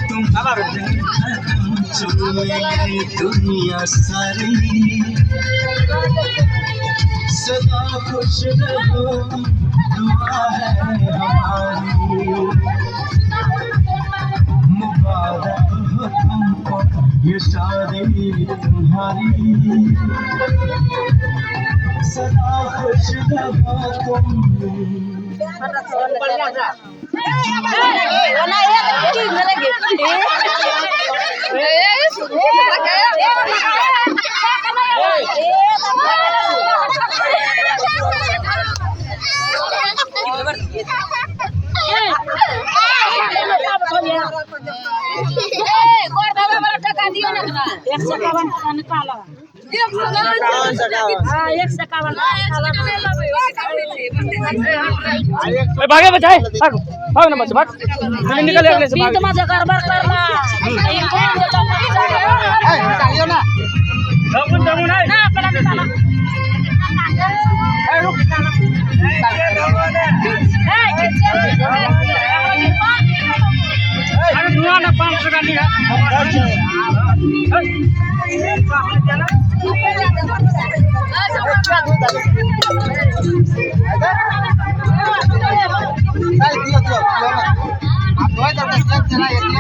तुम्हारे दुनिया सारी सदा खुश रहो दुआ है हमारी मुबारक हो तुमको ये शादी तुम्हारी सदा खुश रहो तुम भागे बचाए भाग भाग ना बच्चा भाग निकल अगले से भाग माझा कारभार करला ना दमून आहे ना आपला निकाला अरे धुआं ना 500 का लिया दियो आप